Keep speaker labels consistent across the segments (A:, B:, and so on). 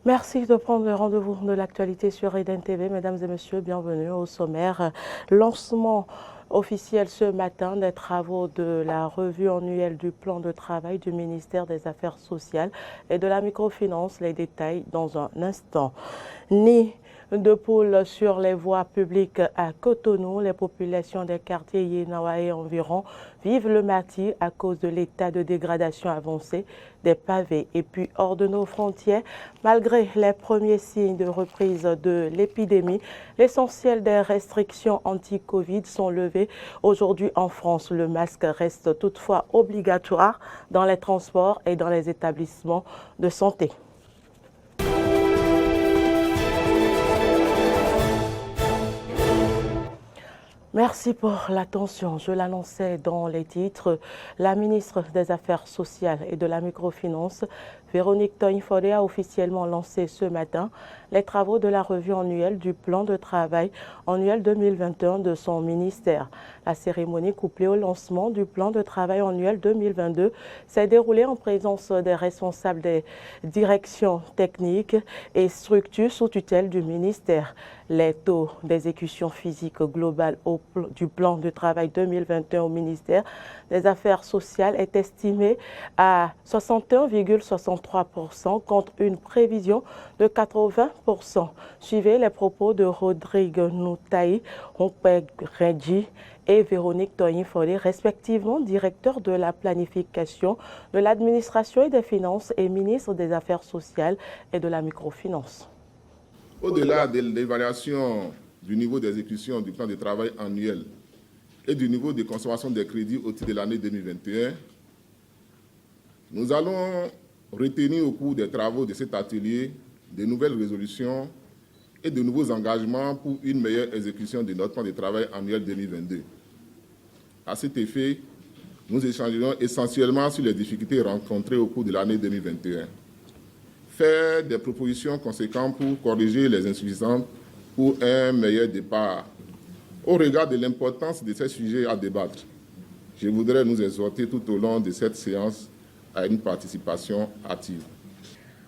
A: Merci de prendre le rendez-vous de l'actualité sur Eden TV. Mesdames et messieurs, bienvenue au sommaire. Lancement officiel ce matin des travaux de la revue annuelle du plan de travail du ministère des Affaires sociales et de la microfinance. Les détails dans un instant. Ni de poules sur les voies publiques à Cotonou. Les populations des quartiers Yenawa et environ vivent le martyre à cause de l'état de dégradation avancé des pavés. Et puis hors de nos frontières, malgré les premiers signes de reprise de l'épidémie, l'essentiel des restrictions anti-Covid sont levées aujourd'hui en France. Le masque reste toutefois obligatoire dans les transports et dans les établissements de santé. Merci pour l'attention. Je l'annonçais dans les titres. La ministre des Affaires sociales et de la microfinance, Véronique Toyin-Fodé, a officiellement lancé ce matin les travaux de la revue annuelle du plan de travail annuel 2021 de son ministère. La cérémonie couplée au lancement du plan de travail annuel 2022 s'est déroulée en présence des responsables des directions techniques et structures sous tutelle du ministère. Les taux d'exécution physique globale du plan de travail 2021 au ministère des Affaires sociales est estimé à 61,63% contre une prévision de 80%. Suivez les propos de Rodrigue Noutaï, Rompeg Redji et Véronique Toyin-Fodé, respectivement directeur de la planification, de l'administration et des finances et ministre des Affaires sociales et de la microfinance.
B: Au-delà de l'évaluation du niveau d'exécution du plan de travail annuel et du niveau de consommation des crédits au titre de l'année 2021, nous allons retenir au cours des travaux de cet atelier de nouvelles résolutions et de nouveaux engagements pour une meilleure exécution de notre plan de travail annuel 2022. À cet effet, nous échangerons essentiellement sur les difficultés rencontrées au cours de l'année 2021. Faire des propositions conséquentes pour corriger les insuffisances pour un meilleur départ. Au regard de l'importance de ces sujets à débattre, je voudrais nous exhorter tout au long de cette séance à une participation active.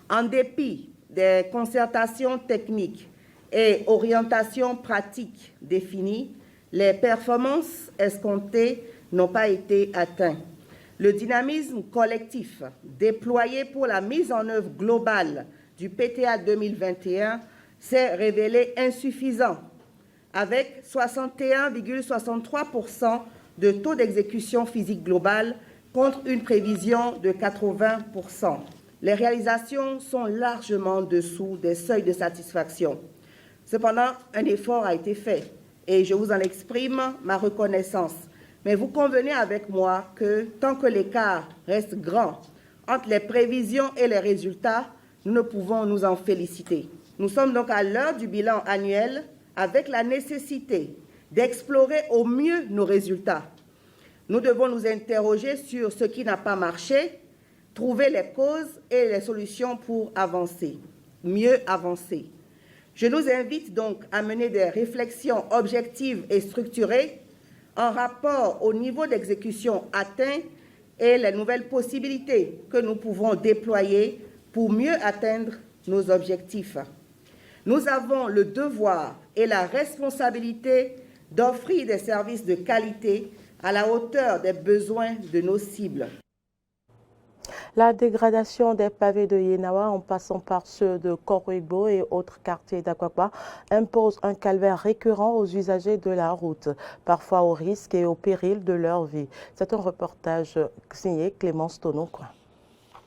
C: En dépit des concertations techniques et orientations pratiques définies, les performances escomptées n'ont pas été atteintes. Le dynamisme collectif déployé pour la mise en œuvre globale du PTA 2021 s'est révélé insuffisant, avec 61,63% de taux d'exécution physique globale contre une prévision de 80%. Les réalisations sont largement en dessous des seuils de satisfaction. Cependant, un effort a été fait et je vous en exprime ma reconnaissance. Mais vous convenez avec moi que tant que l'écart reste grand entre les prévisions et les résultats, nous ne pouvons nous en féliciter. Nous sommes donc à l'heure du bilan annuel avec la nécessité d'explorer au mieux nos résultats. Nous devons nous interroger sur ce qui n'a pas marché, trouver les causes et les solutions pour avancer, mieux avancer. Je nous invite donc à mener des réflexions objectives et structurées en rapport au niveau d'exécution atteint et les nouvelles possibilités que nous pouvons déployer pour mieux atteindre nos objectifs. Nous avons le devoir et la responsabilité d'offrir des services de qualité à la hauteur des besoins de nos cibles.
A: La dégradation des pavés de Yenawa en passant par ceux de Korwegbo et autres quartiers d'Akwakwa impose un calvaire récurrent aux usagers de la route, parfois au risque et au péril de leur vie. C'est un reportage signé Clémence Tonon.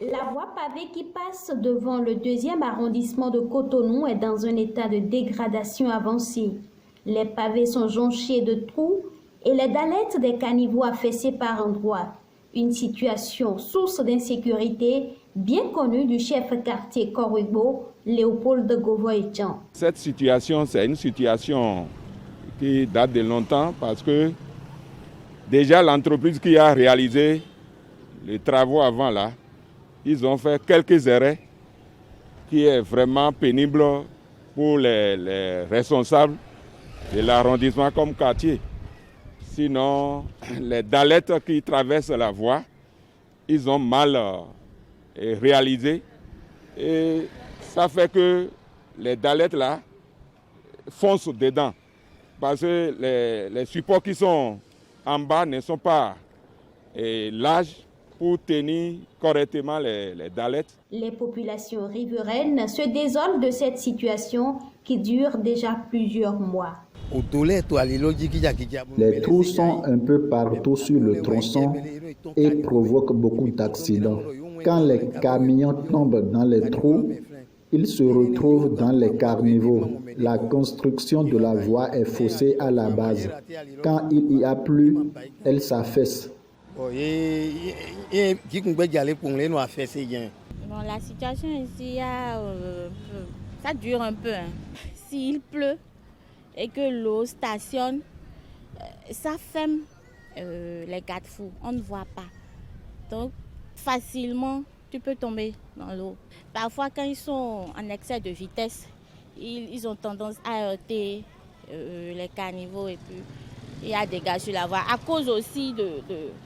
D: La voie pavée qui passe devant le 2e arrondissement de Cotonou est dans un état de dégradation avancée. Les pavés sont jonchés de trous et les dallettes des caniveaux affaissés par endroits. Une situation source d'insécurité bien connue du chef quartier Korwegbo, Léopold Govoy-Jean.
E: Cette situation, c'est une situation qui date de longtemps parce que déjà l'entreprise qui a réalisé les travaux avant là, ils ont fait quelques arrêts qui est vraiment pénible pour les responsables de l'arrondissement comme quartier. Sinon, les dallettes qui traversent la voie, ils ont mal réalisé et ça fait que les dallettes là foncent dedans. Parce que les supports qui sont en bas ne sont pas larges pour tenir correctement les dallettes.
D: Les populations riveraines se désolent de cette situation qui dure déjà plusieurs mois.
F: Les trous sont un peu partout sur le tronçon et provoquent beaucoup d'accidents. Quand les camions tombent dans les trous, ils se retrouvent dans les caniveaux. La construction de la voie est faussée à la base. Quand il y a plu, elle s'affaisse.
G: Bon, la situation ici, ça dure un peu. S'il pleut et que l'eau stationne, ça ferme les garde-fous. On ne voit pas. Donc, facilement, tu peux tomber dans l'eau. Parfois, quand ils sont en excès de vitesse, ils ont tendance à heurter les caniveaux et puis il y a des dégâts sur la voie. À cause aussi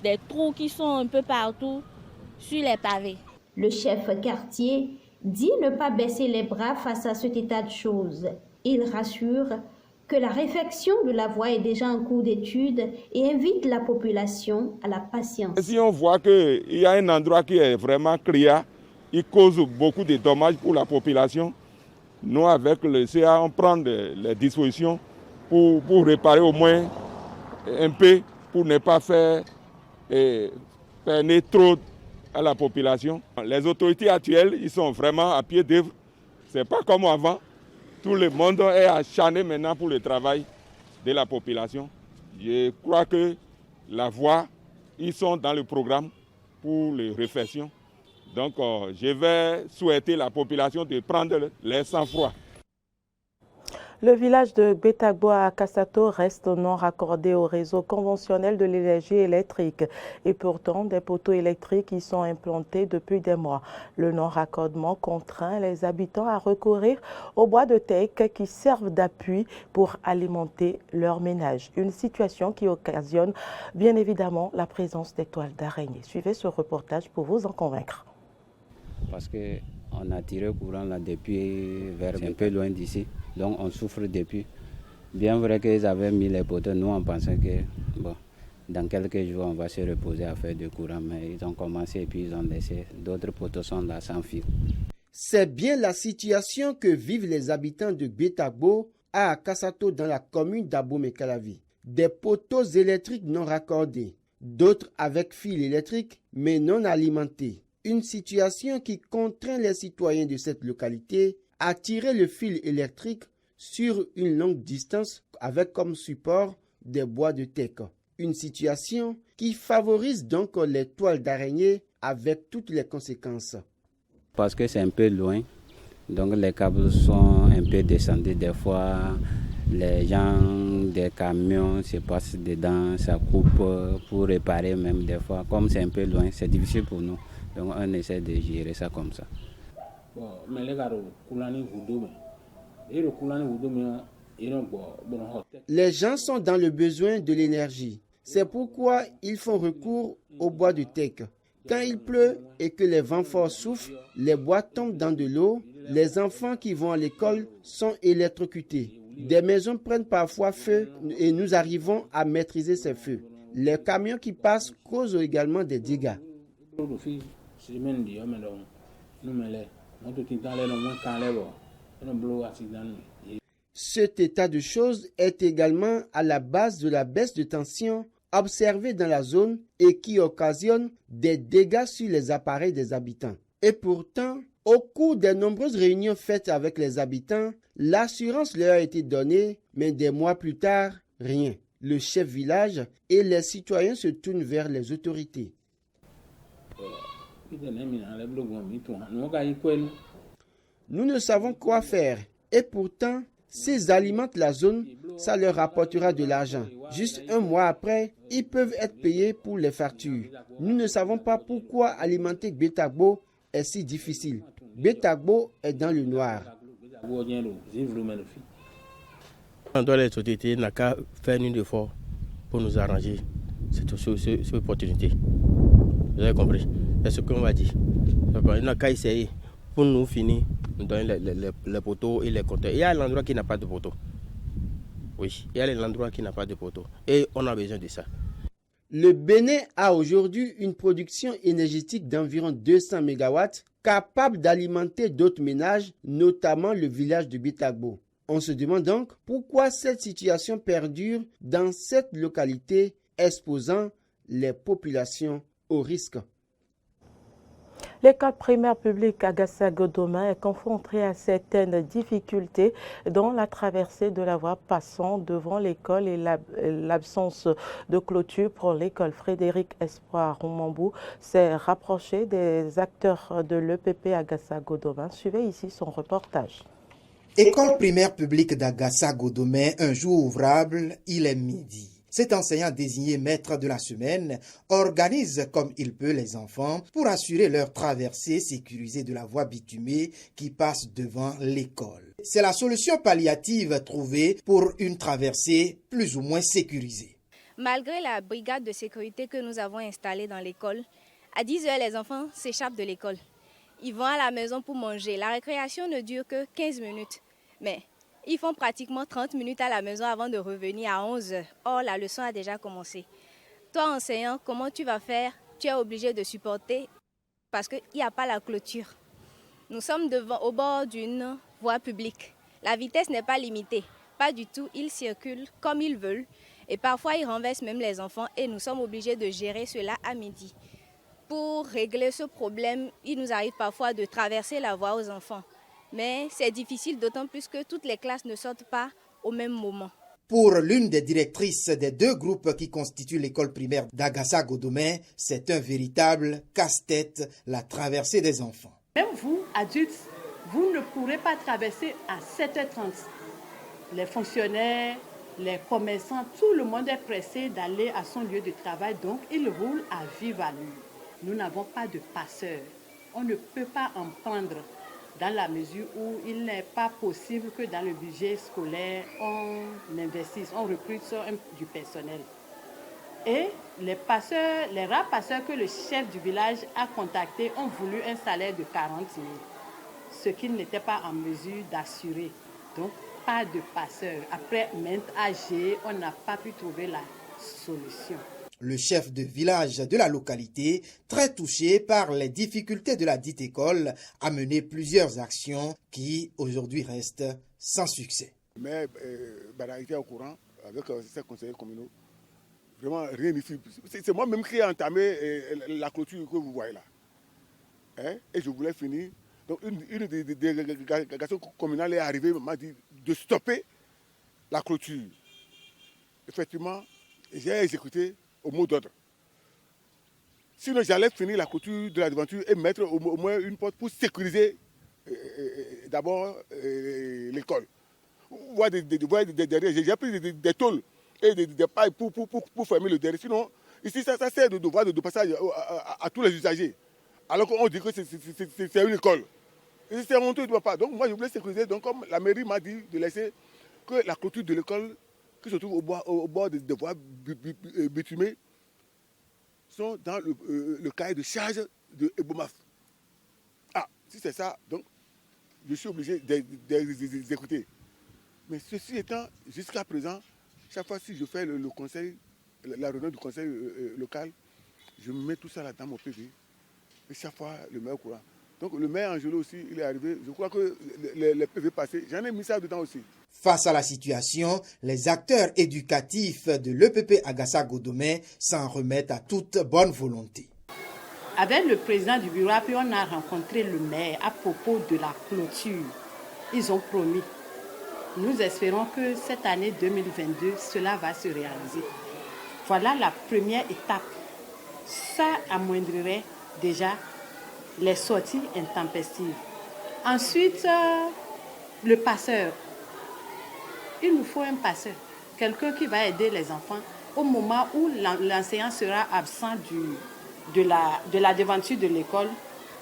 G: des trous qui sont un peu partout sur les pavés.
D: Le chef quartier dit ne pas baisser les bras face à cet état de choses. Il rassure que la réfection de la voie est déjà en cours d'étude et invite la population à la patience.
E: Si on voit qu'il y a un endroit qui est vraiment criard, il cause beaucoup de dommages pour la population, nous avec le CA, on prend les dispositions pour réparer au moins un peu, pour ne pas faire peiner trop à la population. Les autorités actuelles, ils sont vraiment à pied d'œuvre. Ce n'est pas comme avant. Tout le monde est acharné maintenant pour le travail de la population. Je crois que la voie, ils sont dans le programme pour les réflexions. Donc, je vais souhaiter à la population de prendre les sang-froid.
A: Le village de Gbetagbo à Kassato reste non raccordé au réseau conventionnel de l'énergie électrique et pourtant des poteaux électriques y sont implantés depuis des mois. Le non-raccordement contraint les habitants à recourir aux bois de teck qui servent d'appui pour alimenter leur ménage. Une situation qui occasionne bien évidemment la présence des toiles d'araignée. Suivez ce reportage pour vous en convaincre.
H: Parce qu'on a tiré courant là depuis vers un peu loin d'ici. Donc on souffre depuis. Bien vrai qu'ils avaient mis les poteaux, nous on pensait que bon, dans quelques jours on va se reposer à faire du courant, mais ils ont commencé et puis ils ont laissé. D'autres poteaux sont là sans fil.
I: C'est bien la situation que vivent les habitants de Gbetagbo à Kassato dans la commune d'Abomey-Calavi. Des poteaux électriques non raccordés, d'autres avec fil électrique mais non alimentés. Une situation qui contraint les citoyens de cette localité à tirer le fil électrique sur une longue distance avec comme support des bois de teck. Une situation qui favorise donc les toiles d'araignée avec toutes les conséquences.
H: Parce que c'est un peu loin, donc les câbles sont un peu descendus. Des fois, les gens des camions se passent dedans, ça coupe pour réparer même des fois. Comme c'est un peu loin, c'est difficile pour nous. Donc on essaie de gérer ça comme ça.
I: Les gens sont dans le besoin de l'énergie. C'est pourquoi ils font recours au bois de teck. Quand il pleut et que les vents forts soufflent, les bois tombent dans de l'eau. Les enfants qui vont à l'école sont électrocutés. Des maisons prennent parfois feu et nous arrivons à maîtriser ces feux. Les camions qui passent causent également des dégâts. Cet état de choses est également à la base de la baisse de tension observée dans la zone et qui occasionne des dégâts sur les appareils des habitants. Et pourtant, au cours des nombreuses réunions faites avec les habitants, l'assurance leur a été donnée, mais des mois plus tard, rien. Le chef village et les citoyens se tournent vers les autorités. Nous ne savons quoi faire et pourtant, s'ils alimentent la zone, ça leur apportera de l'argent. Juste un mois après, ils peuvent être payés pour les factures. Nous ne savons pas pourquoi alimenter Gbetagbo est si difficile. Gbetagbo est dans le noir.
J: Les autorités n'ont qu'à faire un effort pour nous arranger cette opportunité. Vous avez compris? C'est ce qu'on va dire. Il n'a qu'à essayer pour nous finir nous donne les poteaux et les compteurs. Il y a l'endroit qui n'a pas de poteau. Oui, il y a l'endroit qui n'a pas de poteau. Et on a besoin de ça.
I: Le Bénin a aujourd'hui une production énergétique d'environ 200 MW capable d'alimenter d'autres ménages, notamment le village de Bitagbo. On se demande donc pourquoi cette situation perdure dans cette localité, exposant les populations au risque.
A: L'école primaire publique Agassa-Godoma est confrontée à certaines difficultés dans la traversée de la voie passant devant l'école et l'absence de clôture pour l'école. Frédéric Espoir Roumambou s'est rapproché des acteurs de l'EPP Agassa-Godoma. Suivez ici son reportage.
K: École primaire publique d'Agassa-Godoma, un jour ouvrable, il est midi. Cet enseignant désigné maître de la semaine organise comme il peut les enfants pour assurer leur traversée sécurisée de la voie bitumée qui passe devant l'école. C'est la solution palliative trouvée pour une traversée plus ou moins sécurisée.
L: Malgré la brigade de sécurité que nous avons installée dans l'école, à 10 h, les enfants s'échappent de l'école. Ils vont à la maison pour manger. La récréation ne dure que 15 minutes. Mais ils font pratiquement 30 minutes à la maison avant de revenir à 11 h. Or, la leçon a déjà commencé. Toi, enseignant, comment tu vas faire? Tu es obligé de supporter parce qu'il n'y a pas la clôture. Nous sommes au bord d'une voie publique. La vitesse n'est pas limitée. Pas du tout. Ils circulent comme ils veulent. Et parfois, ils renversent même les enfants. Et nous sommes obligés de gérer cela à midi. Pour régler ce problème, il nous arrive parfois de traverser la voie aux enfants. Mais c'est difficile, d'autant plus que toutes les classes ne sortent pas au même moment.
K: Pour l'une des directrices des deux groupes qui constituent l'école primaire d'Agassa-Godoma, c'est un véritable casse-tête, la traversée des enfants.
M: Même vous, adultes, vous ne pourrez pas traverser à 7h30. Les fonctionnaires, les commerçants, tout le monde est pressé d'aller à son lieu de travail, donc ils roulent à vive allure. Nous n'avons pas de passeurs. On ne peut pas en prendre, dans la mesure où il n'est pas possible que dans le budget scolaire, on investisse, on recrute du personnel. Et les passeurs, les rares passeurs que le chef du village a contactés ont voulu un salaire de 40 000, ce qu'il n'était pas en mesure d'assurer. Donc, pas de passeurs. Après maintes AG, on n'a pas pu trouver la solution.
K: Le chef de village de la localité, très touché par les difficultés de la dite école, a mené plusieurs actions qui aujourd'hui restent sans succès.
N: Mais Bara était au courant avec ses conseillers communaux. Vraiment rien ici. C'est moi-même qui ai entamé la clôture que vous voyez là. Hein? Et je voulais finir. Donc une des délégations communales est arrivée, m'a dit de stopper la clôture. Effectivement, j'ai exécuté au mot d'ordre. Sinon, j'allais finir la clôture de la devanture et mettre au moins une porte pour sécuriser d'abord l'école. Vous voyez derrière, j'ai pris des tôles et des pailles pour fermer le derrière. Sinon, ici, ça sert de devoir de passage à tous les usagers. Alors qu'on dit que c'est une école. Et c'est honteux, ne pas. Donc moi, je voulais sécuriser. Donc comme la mairie m'a dit de laisser que la clôture de l'école qui se trouve au bord des voies bitumées sont dans le cahier de charge de Ebomaf. Ah, si c'est ça, donc je suis obligé d'exécuter. Mais ceci étant, jusqu'à présent, chaque fois si je fais le conseil, la réunion du conseil local, je mets tout ça là dans mon PV. Et chaque fois, le maire est au courant. Donc le maire Angelo aussi, il est arrivé. Je crois que les PV passés, j'en ai mis ça dedans aussi.
K: Face à la situation, les acteurs éducatifs de l'EPP Agassa-Godoma s'en remettent à toute bonne volonté.
M: Avec le président du bureau, puis on a rencontré le maire à propos de la clôture. Ils ont promis. Nous espérons que cette année 2022, cela va se réaliser. Voilà la première étape. Ça amoindrirait déjà les sorties intempestives. Ensuite, le passeur. Il nous faut un passeur, quelqu'un qui va aider les enfants au moment où l'enseignant sera absent de la devanture de l'école,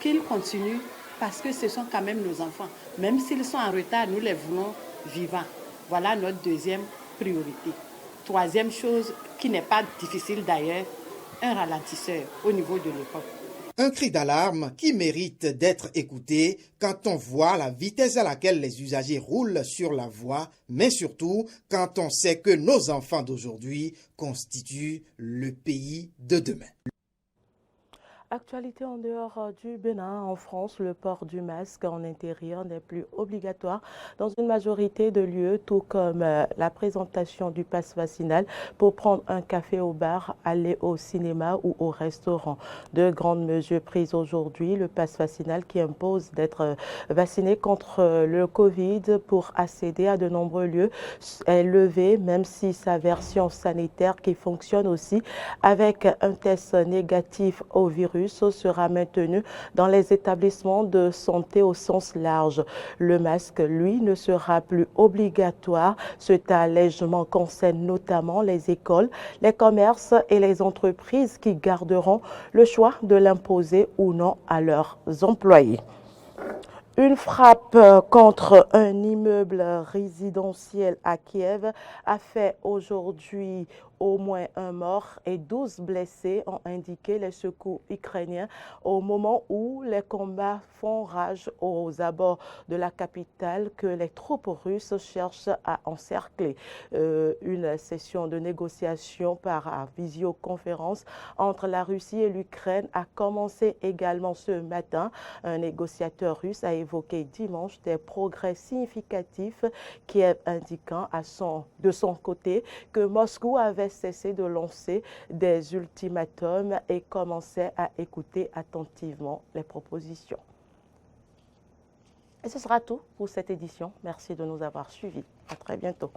M: qu'il continue parce que ce sont quand même nos enfants. Même s'ils sont en retard, nous les voulons vivants. Voilà notre deuxième priorité. Troisième chose, qui n'est pas difficile d'ailleurs, un ralentisseur au niveau de l'école.
K: Un cri d'alarme qui mérite d'être écouté quand on voit la vitesse à laquelle les usagers roulent sur la voie, mais surtout quand on sait que nos enfants d'aujourd'hui constituent le pays de demain.
A: Actualité en dehors du Bénin, en France, le port du masque en intérieur n'est plus obligatoire dans une majorité de lieux, tout comme la présentation du pass vaccinal pour prendre un café au bar, aller au cinéma ou au restaurant. De grandes mesures prises aujourd'hui, le pass vaccinal qui impose d'être vacciné contre le Covid pour accéder à de nombreux lieux est levé, même si sa version sanitaire qui fonctionne aussi avec un test négatif au virus sera maintenu dans les établissements de santé au sens large. Le masque, lui, ne sera plus obligatoire. Cet allègement concerne notamment les écoles, les commerces et les entreprises qui garderont le choix de l'imposer ou non à leurs employés. Une frappe contre un immeuble résidentiel à Kiev a fait aujourd'hui au moins un mort et 12 blessés, ont indiqué les secours ukrainiens au moment où les combats font rage aux abords de la capitale que les troupes russes cherchent à encercler. Une session de négociation par visioconférence entre la Russie et l'Ukraine a commencé également ce matin. Un négociateur russe a évoqué dimanche des progrès significatifs, Kiev indiquant de son côté que Moscou avait cessé de lancer des ultimatums et commençait à écouter attentivement les propositions. Et ce sera tout pour cette édition. Merci de nous avoir suivis. À très bientôt.